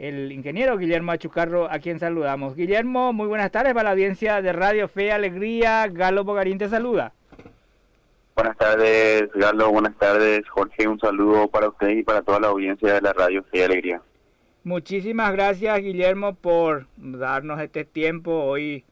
el ingeniero Guillermo Achucarro, a quien saludamos. Guillermo, muy buenas tardes para la audiencia de Radio Fe y Alegría. Galo Bogarín te saluda. Buenas tardes, Galo. Buenas tardes, Jorge. Un saludo para usted y para toda la audiencia de la Radio Fe y Alegría. Muchísimas gracias, Guillermo, por darnos este tiempo hoy,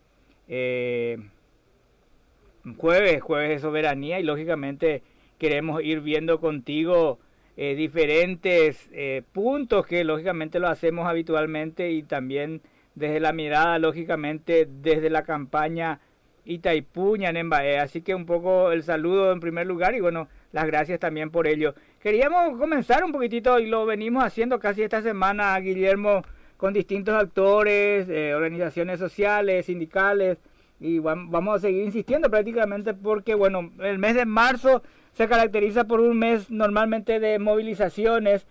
jueves de soberanía, y lógicamente queremos ir viendo contigo diferentes puntos que lógicamente lo hacemos habitualmente, y también desde la mirada, lógicamente, desde la campaña Itaipú Ñanembaé. Así que un poco el saludo en primer lugar y bueno, las gracias también por ello. Queríamos comenzar un poquitito, y lo venimos haciendo casi esta semana, Guillermo, con distintos actores, organizaciones sociales, sindicales, y vamos a seguir insistiendo prácticamente porque, bueno, el mes de marzo se caracteriza por un mes normalmente de movilizaciones,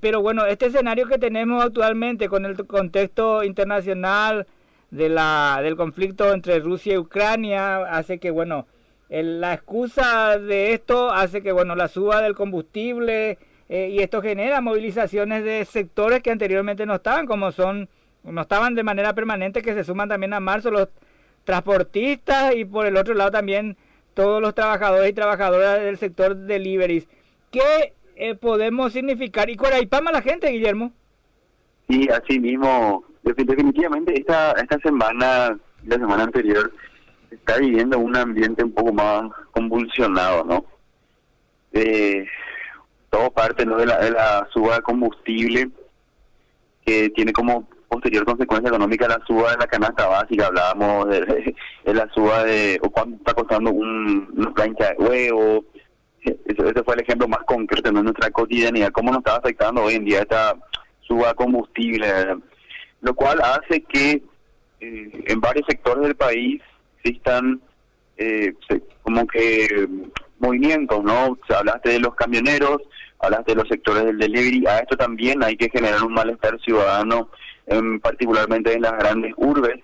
pero bueno, este escenario que tenemos actualmente con el contexto internacional del conflicto entre Rusia y Ucrania hace que, bueno, la excusa de esto hace que, bueno, la suba del combustible, y esto genera movilizaciones de sectores que anteriormente no estaban, no estaban de manera permanente, que se suman también a marzo los transportistas, y por el otro lado también todos los trabajadores y trabajadoras del sector deliveries. ¿Qué podemos significar? ¿Y cuál la gente, Guillermo? Sí, así mismo, definitivamente esta semana, la semana anterior, está viviendo un ambiente un poco más convulsionado, ¿no? Todo parte, ¿no?, de la suba de combustible, que tiene como posterior consecuencia económica la suba de la canasta básica. Hablábamos de la suba de o cuánto está costando una plancha de huevo. Ese fue el ejemplo más concreto en nuestra cotidianidad, cómo nos está afectando hoy en día esta suba de combustible, lo cual hace que en varios sectores del país existan como que movimientos, ¿no? Hablaste de los camioneros, hablaste de los sectores del delivery. A esto también hay que generar un malestar ciudadano, particularmente en las grandes urbes,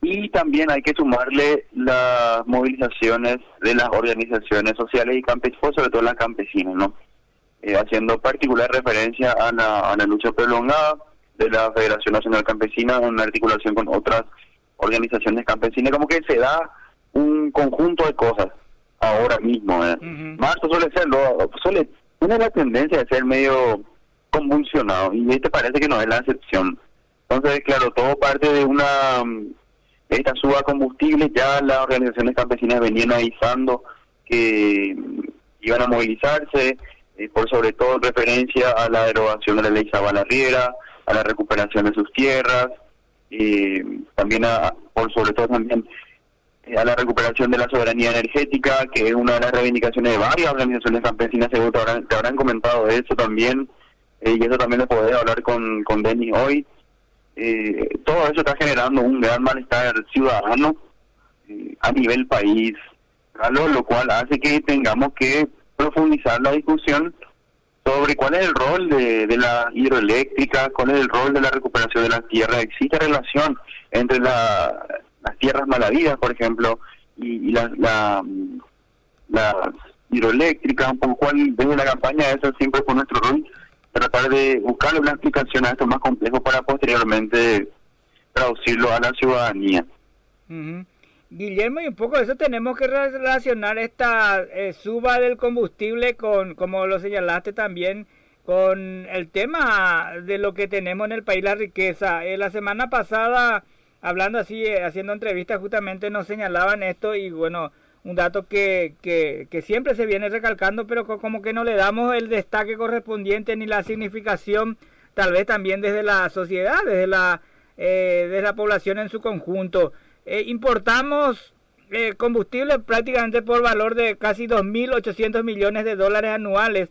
y también hay que sumarle las movilizaciones de las organizaciones sociales y campesinas, sobre todo las campesinas, ¿no? Haciendo particular referencia a la lucha prolongada de la Federación Nacional Campesina en articulación con otras organizaciones campesinas. Como que se da un conjunto de cosas ahora mismo. Marzo suele tener la tendencia de ser medio convulsionado, y este parece que no es la excepción. Entonces, claro, todo parte de esta suba de combustible. Ya las organizaciones campesinas venían avisando que iban a movilizarse, por sobre todo en referencia a la derogación de la ley Zavala-Riera, a la recuperación de sus tierras, también por sobre todo también a la recuperación de la soberanía energética, que es una de las reivindicaciones de varias organizaciones campesinas. Seguro te habrán comentado de eso también, y eso también lo podés hablar con Denis hoy. Todo eso está generando un gran malestar ciudadano a nivel país, lo cual hace que tengamos que profundizar la discusión sobre cuál es el rol de la hidroeléctrica, cuál es el rol de la recuperación de las tierras. ¿Existe relación entre las tierras malavidas, por ejemplo, y las hidroeléctricas? Un poco cuál, desde la campaña, eso siempre fue nuestro rol, tratar de buscarle una explicación a esto más complejo para posteriormente traducirlo a la ciudadanía. Guillermo, y un poco de eso tenemos que relacionar esta suba del combustible con, como lo señalaste también, con el tema de lo que tenemos en el país, la riqueza. La semana pasada, hablando así, haciendo entrevistas, justamente nos señalaban esto, y bueno, un dato que siempre se viene recalcando, pero como que no le damos el destaque correspondiente ni la significación, tal vez también desde la sociedad, desde la población en su conjunto. Importamos combustible prácticamente por valor de casi 2.800 millones de dólares anuales,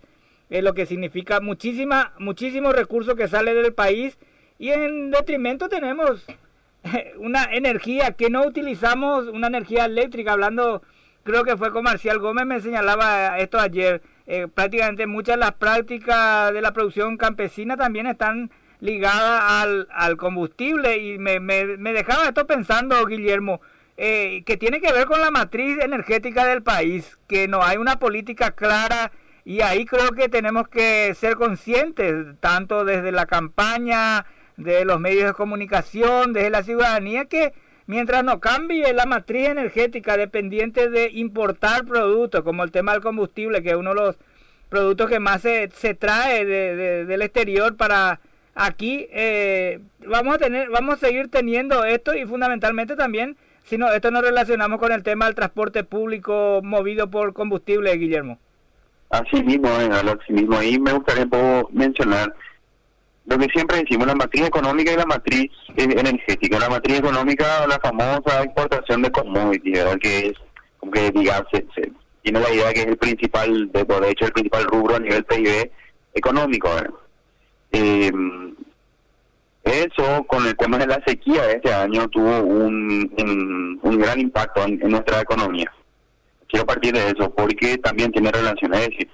lo que significa muchísimo recurso que sale del país, y en detrimento tenemos una energía que no utilizamos, una energía eléctrica. Hablando, creo que fue con Marcial Gómez, me señalaba esto ayer, prácticamente muchas de las prácticas de la producción campesina también están ligada al combustible, y me dejaba esto pensando, Guillermo, que tiene que ver con la matriz energética del país, que no hay una política clara Y ahí creo que tenemos que ser conscientes, tanto desde la campaña, de los medios de comunicación, desde la ciudadanía, que mientras no cambie la matriz energética dependiente de importar productos, como el tema del combustible, que es uno de los productos que más se trae del exterior para aquí, vamos a seguir teniendo esto, y fundamentalmente también, si no, esto nos relacionamos con el tema del transporte público movido por combustible, Guillermo. Así mismo, así mismo. Ahí me gustaría mencionar lo que siempre decimos, la matriz económica y la matriz energética. La matriz económica, la famosa exportación de commodities, ¿verdad? Que es, como que digamos, se tiene la idea que es el principal, de hecho, el principal rubro a nivel PIB económico, ¿verdad? Eso, con el tema de la sequía de este año, tuvo un gran impacto en nuestra economía. Quiero partir de eso, porque también tiene relación. Es decir,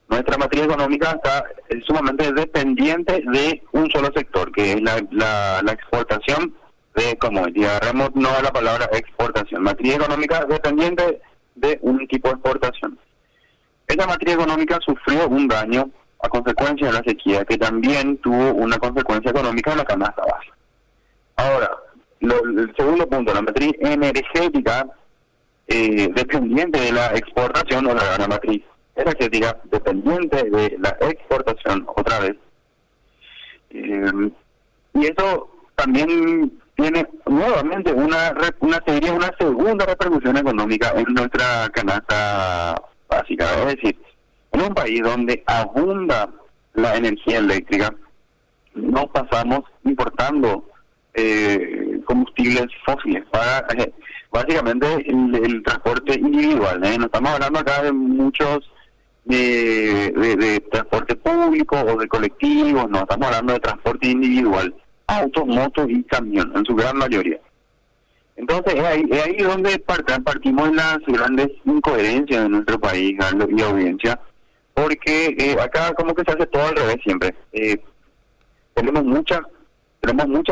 nuestra matriz económica está sumamente dependiente de un solo sector, que es la exportación de commodities. Agarremos no la palabra exportación. Matriz económica dependiente de un tipo de exportación. Esa matriz económica sufrió un daño a consecuencia de la sequía, que también tuvo una consecuencia económica en la canasta básica. Ahora, el segundo punto, la matriz energética dependiente de la exportación, o la matriz energética dependiente de la exportación, otra vez. Y eso también tiene nuevamente una segunda repercusión económica en nuestra canasta básica. Es decir, en un país donde abunda la energía eléctrica, no pasamos importando combustibles fósiles para básicamente el transporte individual. No estamos hablando acá de muchos de transporte público o de colectivos, no, estamos hablando de transporte individual, autos, motos y camión, en su gran mayoría. Entonces es ahí donde partimos las grandes incoherencias de nuestro país, Carlos y audiencia, porque acá como que se hace todo al revés siempre. Tenemos muchas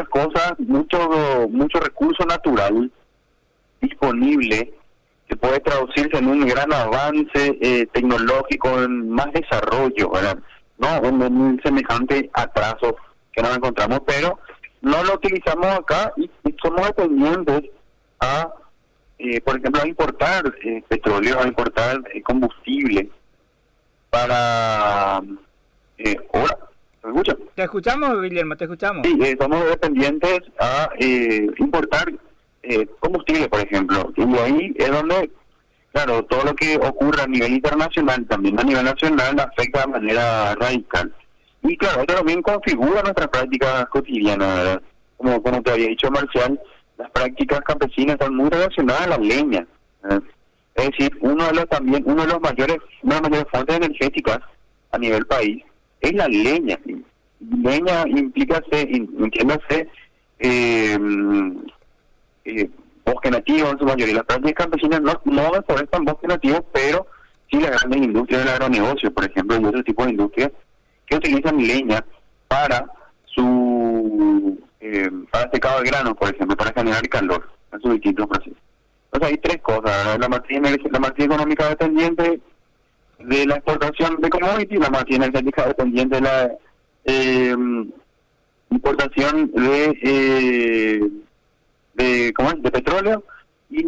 cosas, mucho recurso natural disponible que puede traducirse en un gran avance tecnológico, en más desarrollo, ¿verdad? No en un semejante atraso que nos encontramos, pero no lo utilizamos acá y somos dependientes a, por ejemplo, a importar petróleo, a importar combustible para... ¿Hola? ¿Me escuchan? Te escuchamos, Guillermo, te escuchamos. Sí, somos dependientes a importar combustible, por ejemplo, y ahí es donde, claro, todo lo que ocurre a nivel internacional, también a nivel nacional, afecta de manera radical. Y claro, esto también configura nuestras prácticas cotidianas, ¿verdad? Como te había dicho Marcial, las prácticas campesinas están muy relacionadas a la leña, ¿verdad? Es decir, una de las mayores fuentes energéticas a nivel país es la leña. Leña entiéndase, bosque nativo en su mayoría. Las prácticas campesinas no deforestan bosque nativo, pero sí las grandes industrias del agronegocio, por ejemplo, y otro tipo de industrias que utilizan leña para para secado de granos, por ejemplo, para generar calor en sus distintos procesos. Entonces hay tres cosas, ¿verdad? La matriz económica dependiente de la exportación de commodities, la matriz energética dependiente de la importación de petróleo y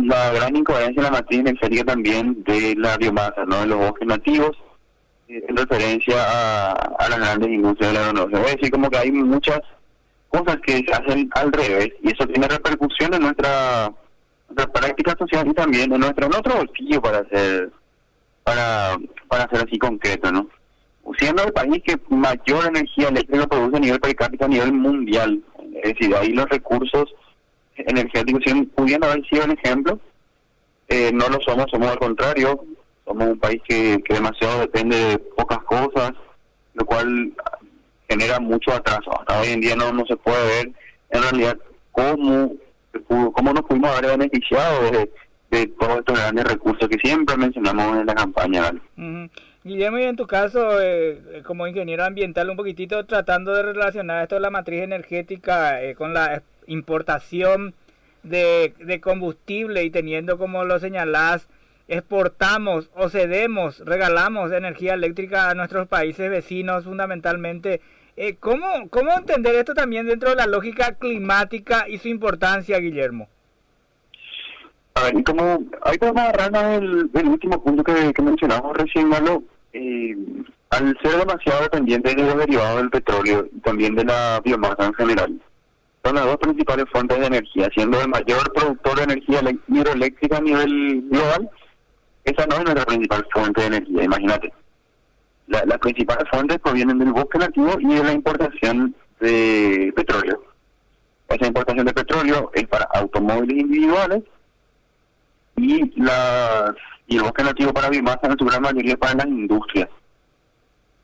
la gran incoherencia en la matriz energética también de la biomasa, ¿no? De los bosques nativos, en referencia a las grandes industrias del agronegocio. Es decir, como que hay muchas cosas que se hacen al revés y eso tiene repercusión en nuestra práctica social y también en nuestro bolsillo para ser así concreto, ¿no? Siendo el país que mayor energía eléctrica produce a nivel per cápita a nivel mundial, es decir, ahí los recursos energéticos pudiendo haber sido un ejemplo, no lo somos al contrario, somos un país que demasiado depende de pocas cosas, lo cual genera mucho atraso. Hasta hoy en día no se puede ver en realidad cómo nos pudimos haber beneficiado de todos estos grandes recursos que siempre mencionamos en la campaña. Guillermo, y en tu caso, como ingeniero ambiental, un poquitito tratando de relacionar esto de la matriz energética con la importación de combustible y teniendo, como lo señalás, exportamos o cedemos, regalamos energía eléctrica a nuestros países vecinos fundamentalmente. ¿Cómo entender esto también dentro de la lógica climática y su importancia, Guillermo? A ver, y como ahí podemos agarrarnos el último punto que mencionamos recién, Malo, al ser demasiado dependientes de los derivados del petróleo y también de la biomasa en general, son las dos principales fuentes de energía, siendo el mayor productor de energía hidroeléctrica a nivel global. Esa no es nuestra principal fuente de energía, imagínate. Las principales fuentes provienen del bosque nativo y de la importación de petróleo. Esa importación de petróleo es para automóviles individuales y el bosque nativo para biomasa en su gran mayoría para las industrias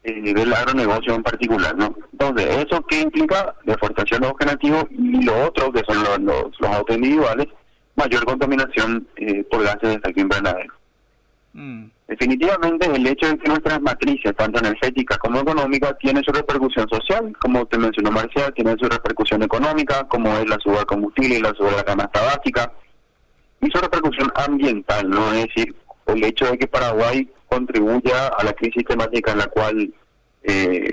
del agronegocio en particular, ¿no? Entonces, ¿eso qué implica? Deforestación de bosque nativo, y lo otro, que son los autos individuales, mayor contaminación por gases de efecto invernadero. Definitivamente el hecho de que nuestras matrices, tanto energéticas como económicas, tienen su repercusión social, como te mencionó Marcial, tienen su repercusión económica, como es la suba del combustible y la suba de la canasta básica, y su repercusión ambiental, ¿no? Es decir, el hecho de que Paraguay contribuya a la crisis climática en la cual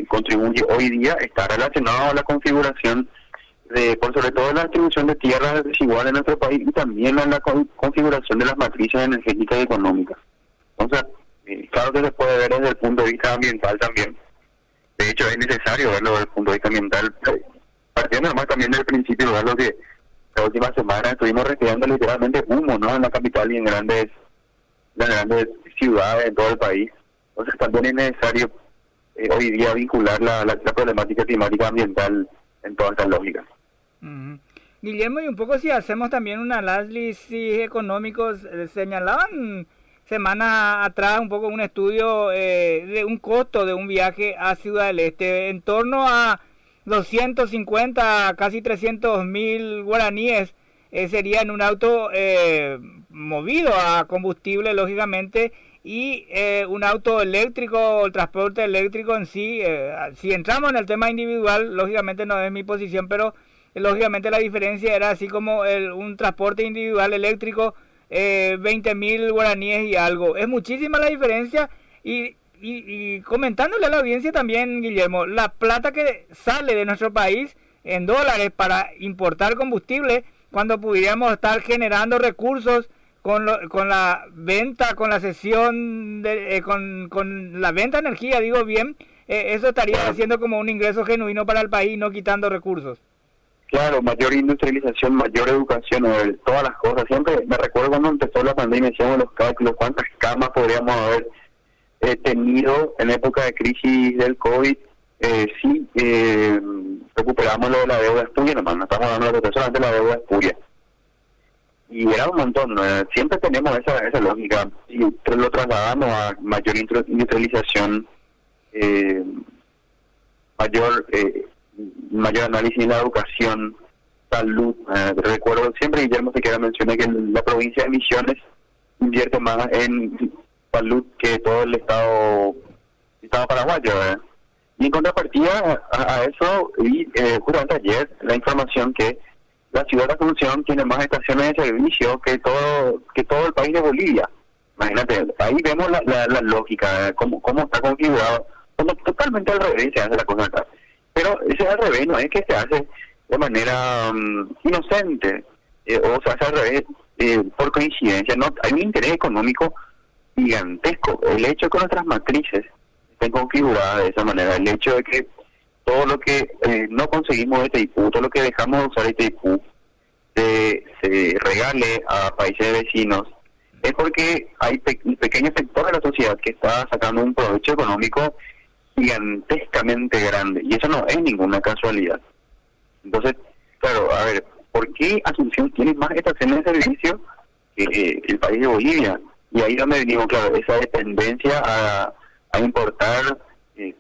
contribuye hoy día está relacionado a la configuración por sobre todo la distribución de tierras desigual en nuestro país y también a la configuración de las matrices energéticas y económicas. Entonces, claro que se puede ver desde el punto de vista ambiental también. De hecho, es necesario verlo desde el punto de vista ambiental, partiendo además también del principio, de lo que la última semana estuvimos respirando literalmente humo, ¿no? En la capital y en grandes ciudades en todo el país. Entonces también es necesario hoy día vincular la problemática climática ambiental en toda esta lógica. Guillermo, y un poco si hacemos también un análisis económico, señalaban semanas atrás un poco un estudio de un costo de un viaje a Ciudad del Este en torno a 250, casi 300.000 guaraníes sería en un auto movido a combustible, lógicamente, y un auto eléctrico, el transporte eléctrico en sí. Si entramos en el tema individual, lógicamente no es mi posición, pero lógicamente la diferencia era así como un transporte individual eléctrico, 20.000 guaraníes y algo. Es muchísima la diferencia. Y comentándole a la audiencia también, Guillermo, la plata que sale de nuestro país en dólares para importar combustible, cuando pudiéramos estar generando recursos con la venta, con la cesión, con la venta de energía, digo bien, eso estaría haciendo como un ingreso genuino para el país, no quitando recursos. Claro, mayor industrialización, mayor educación, todas las cosas. Siempre me recuerdo cuando empezó la pandemia, hacíamos los cálculos, cuántas camas podríamos haber tenido en época de crisis del COVID, si recuperamos lo de la deuda espuria, nomás, no estamos hablando de solamente la deuda espuria. Y era un montón, ¿no? Siempre tenemos esa lógica, y lo trasladamos a mayor industrialización, mayor análisis en la educación, salud. Recuerdo siempre, Guillermo, se queda mencionar que la provincia de Misiones invierte más en salud que todo el estado paraguayo, ¿verdad? Y en contrapartida a eso, y justamente ayer, la información que la ciudad de Asunción tiene más estaciones de servicio que todo el país de Bolivia. Imagínate, ahí vemos la lógica, cómo está configurado, como totalmente al revés se hace la cosa acá. Pero ese al revés no es que se hace de manera inocente, o se hace al revés por coincidencia. No, hay un interés económico gigantesco. El hecho de que nuestras matrices estén configuradas de esa manera, el hecho de que todo lo que no conseguimos de Itaipú, todo lo que dejamos de usar Itaipú, se regale a países vecinos, es porque hay un pequeño sector de la sociedad que está sacando un provecho económico gigantescamente grande, y eso no es ninguna casualidad. Entonces, claro, a ver, ¿por qué Asunción tiene más estaciones de servicio que el país de Bolivia? Y ahí donde venimos, claro, esa dependencia a importar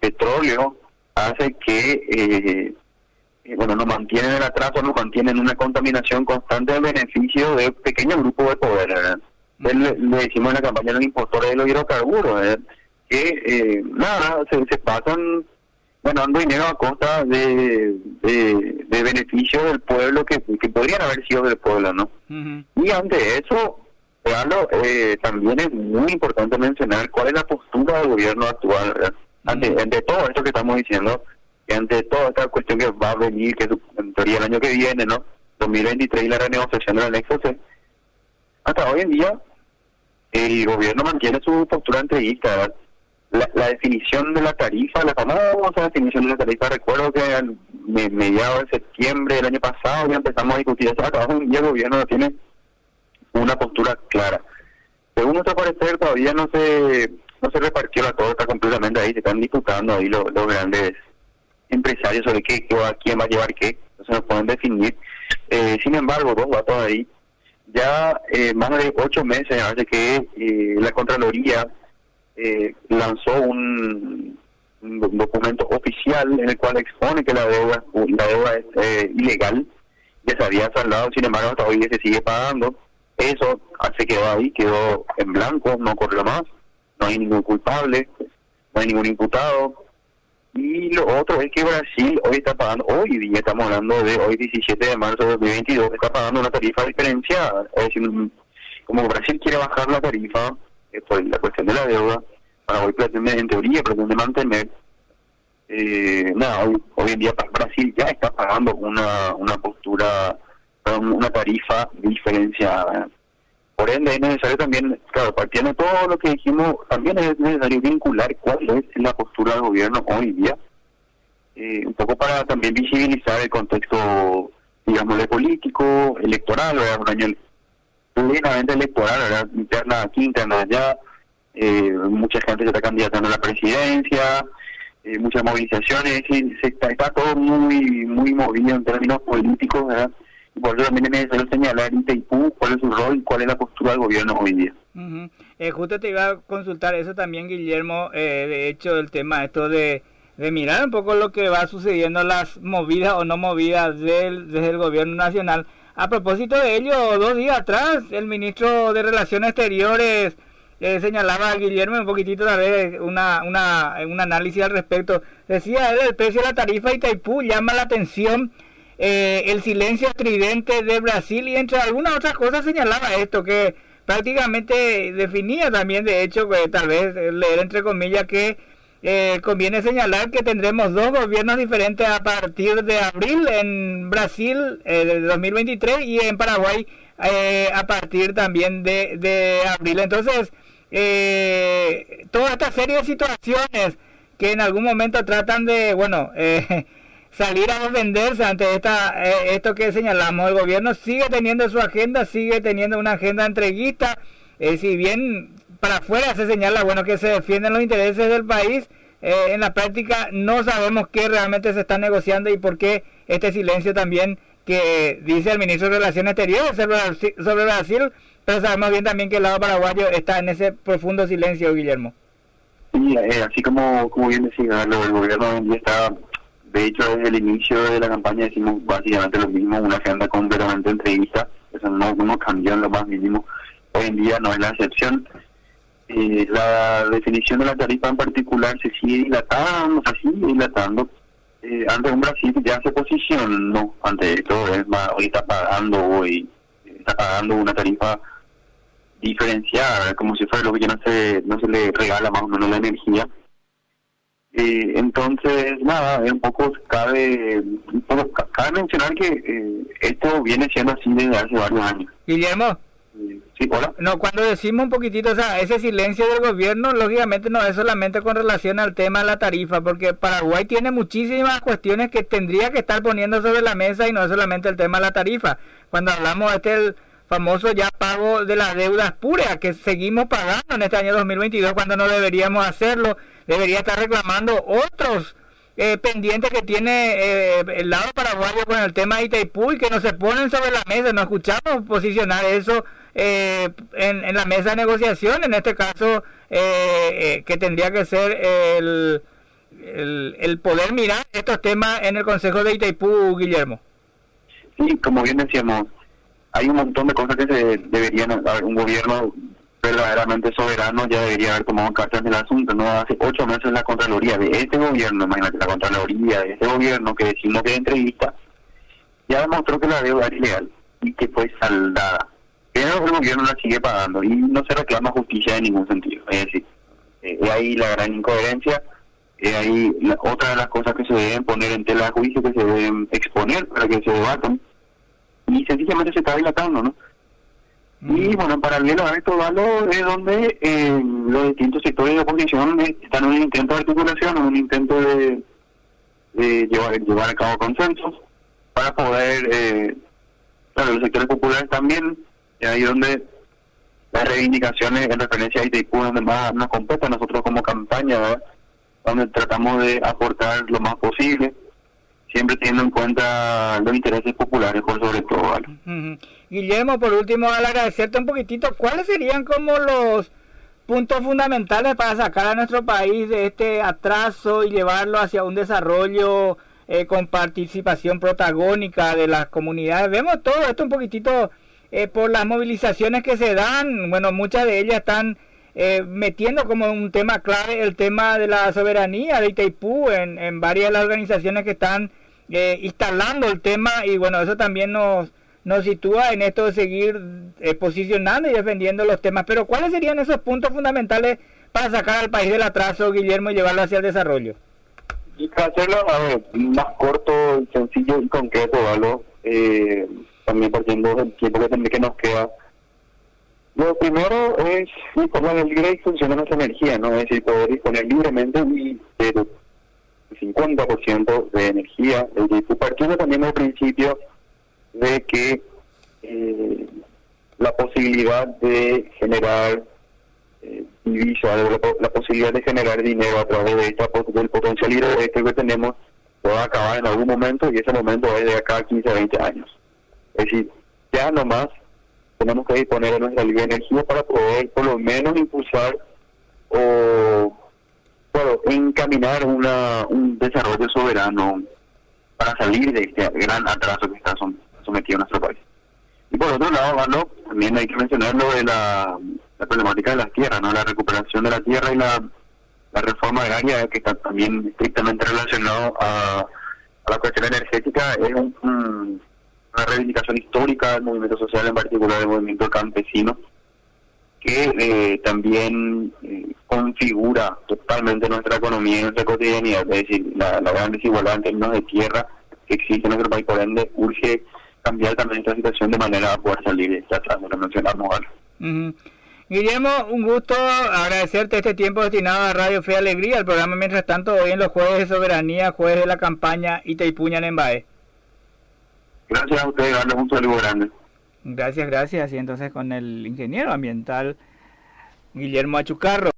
petróleo hace que nos mantienen el atraso, nos mantienen una contaminación constante en beneficio de pequeños grupos de poder, ¿verdad? Le decimos en la campaña a los impostores de los hidrocarburos, ¿verdad? Que se pasan ganando dinero a costa de beneficios del pueblo que podrían haber sido del pueblo, ¿no? Y ante eso Claro, también es muy importante mencionar cuál es la postura del gobierno actual, ¿verdad? Ante todo esto que estamos diciendo, que ante toda esta cuestión que va a venir, que en teoría el año que viene, ¿no? 2023 y la renegociación del anexo C, hasta hoy en día el gobierno mantiene su postura entreguista, ¿verdad? La definición de la tarifa, la famosa definición de la tarifa, recuerdo que a mediados de septiembre del año pasado ya empezamos a discutir eso, hasta hoy en día el gobierno no tiene una postura clara. Según nuestro parecer, todavía no se repartió la torta completamente ahí, se están disputando ahí los grandes empresarios sobre quién va a llevar qué, no se nos pueden definir. Sin embargo, dos datos ahí, ya más de 8 meses hace que la Contraloría lanzó un documento oficial en el cual expone que la deuda es ilegal, ya se había saldado, sin embargo hasta hoy se sigue pagando. Eso se quedó ahí, quedó en blanco, no corrió más, no hay ningún culpable, no hay ningún imputado. Y lo otro es que Brasil hoy está pagando, hoy día estamos hablando de hoy 17 de marzo de 2022, está pagando una tarifa diferenciada. Es decir, como Brasil quiere bajar la tarifa por la cuestión de la deuda, hoy pretende, en teoría pretende mantener, hoy en día Brasil ya está pagando una postura, una tarifa diferenciada. Por ende es necesario también, claro, partiendo de todo lo que dijimos, también es necesario vincular cuál es la postura del gobierno hoy día, un poco para también visibilizar el contexto, digamos, político, electoral, ¿verdad? Un año plenamente electoral, ¿verdad? Interna aquí, interna allá, mucha gente se está candidatando a la presidencia, muchas movilizaciones, y está todo muy movido en términos políticos, ¿verdad? Por eso también es necesario señalar Itaipú, cuál es su rol y cuál es la postura del gobierno hoy día. Justo te iba a consultar eso también, Guillermo, de hecho el tema esto de mirar un poco lo que va sucediendo, las movidas o no movidas desde el gobierno nacional. A propósito de ello, 2 días atrás, el ministro de Relaciones Exteriores señalaba a Guillermo un poquitito tal vez un análisis al respecto. Decía él, el precio de la tarifa de Itaipú llama la atención, el silencio estridente de Brasil, y entre algunas otras cosas señalaba esto, que prácticamente definía también, de hecho, tal vez leer entre comillas, que conviene señalar que tendremos 2 gobiernos diferentes a partir de abril en Brasil de 2023 y en Paraguay a partir también de abril. Entonces, toda esta serie de situaciones que en algún momento tratan de, salir a defenderse ante esto que señalamos. El gobierno sigue teniendo su agenda, sigue teniendo una agenda entreguista, si bien para afuera se señala que se defienden los intereses del país, en la práctica no sabemos qué realmente se está negociando y por qué este silencio también que dice el ministro de Relaciones Exteriores sobre Brasil, pero sabemos bien también que el lado paraguayo está en ese profundo silencio, Guillermo. Sí, así como bien decía, el gobierno está, de hecho desde el inicio de la campaña decimos básicamente lo mismo, una agenda completamente entreguista, eso no cambió en lo más mínimo, hoy en día no es la excepción. La definición de la tarifa en particular se sigue dilatando, antes un Brasil ya se posicionó ante esto, es más, hoy está pagando una tarifa diferenciada, como si fuera lo que ya no se le regala más o menos la energía. Entonces, es un poco cabe mencionar que esto viene siendo así desde hace varios años. Guillermo. Sí, hola. No, cuando decimos un poquitito, ese silencio del gobierno, lógicamente no es solamente con relación al tema de la tarifa, porque Paraguay tiene muchísimas cuestiones que tendría que estar poniendo sobre la mesa y no es solamente el tema de la tarifa. Cuando hablamos de el famoso ya pago de las deudas puras que seguimos pagando en este año 2022 cuando no deberíamos hacerlo, debería estar reclamando otros pendientes que tiene el lado paraguayo con el tema de Itaipú y que no se ponen sobre la mesa. No escuchamos posicionar eso en la mesa de negociación, en este caso que tendría que ser el poder mirar estos temas en el Consejo de Itaipú, Guillermo. Sí, como bien decíamos, hay un montón de cosas que se deberían, un gobierno verdaderamente soberano ya debería haber tomado cartas en el asunto. No hace 8 meses la Contraloría de este gobierno, imagínate, la Contraloría de este gobierno que decimos que de entrevista, ya demostró que la deuda era ilegal y que fue saldada. pero el gobierno la sigue pagando y no se reclama justicia en ningún sentido. Es decir, es ahí la gran incoherencia, es ahí otra de las cosas que se deben poner en tela de juicio, que se deben exponer para que se debatan, y sencillamente se está dilatando, ¿no? Y bueno, en paralelo a esto, Valo, es donde los distintos sectores de oposición están en un intento de articulación, en un intento de llevar a cabo consensos para poder, claro, los sectores populares también, y ahí donde las reivindicaciones en referencia a Itaipú, donde más nos compete a nosotros como campaña, ¿verdad? Donde tratamos de aportar lo más posible, siempre teniendo en cuenta los intereses populares por sobre todo, ¿vale? Guillermo, por último, al agradecerte un poquitito, ¿cuáles serían como los puntos fundamentales para sacar a nuestro país de este atraso y llevarlo hacia un desarrollo con participación protagónica de las comunidades? Vemos todo esto un poquitito por las movilizaciones que se dan. Bueno, muchas de ellas están metiendo como un tema clave el tema de la soberanía de Itaipú en varias de las organizaciones que están instalando el tema, y bueno, eso también nos sitúa en esto de seguir posicionando y defendiendo los temas. Pero ¿cuáles serían esos puntos fundamentales para sacar al país del atraso, Guillermo, y llevarlo hacia el desarrollo? Y para hacerlo más corto, sencillo y concreto, ¿vale? También partiendo del tiempo que nos queda. Lo primero es cómo la libre disposición de nuestra energía, ¿no? Es decir, poder disponer libremente y del 50% de energía, partiendo también del principio de que la posibilidad de generar divisa, la posibilidad de generar dinero a través de del potencial hidroeléctrico que tenemos, va a acabar en algún momento, y ese momento es de acá a 15 a 20 años. Es decir, ya nomás tenemos que disponer de nuestra libre energía para poder por lo menos impulsar o encaminar un desarrollo soberano para salir de este gran atraso que está sometido nuestro país. Y por otro lado, Valo, también hay que mencionar lo de la problemática de las tierras, ¿no? La recuperación de la tierra y la reforma agraria, que está también estrictamente relacionado a la cuestión energética. Es una reivindicación histórica del movimiento social, en particular del movimiento campesino, que también configura totalmente nuestra economía y nuestra cotidianidad. Es decir, la gran desigualdad en términos de tierra que existe en nuestro país, por ende urge cambiar también esta situación de manera a poder salir de esta atrás, lo mencionamos ahora. Guillermo, un gusto, agradecerte este tiempo destinado a Radio Fe y Alegría, el programa mientras tanto hoy en los Jueves de Soberanía, jueves de la campaña Itaipú Ñanembáe. Gracias a ustedes, darles un saludo grande. Gracias, y entonces con el ingeniero ambiental Guillermo Achucarro.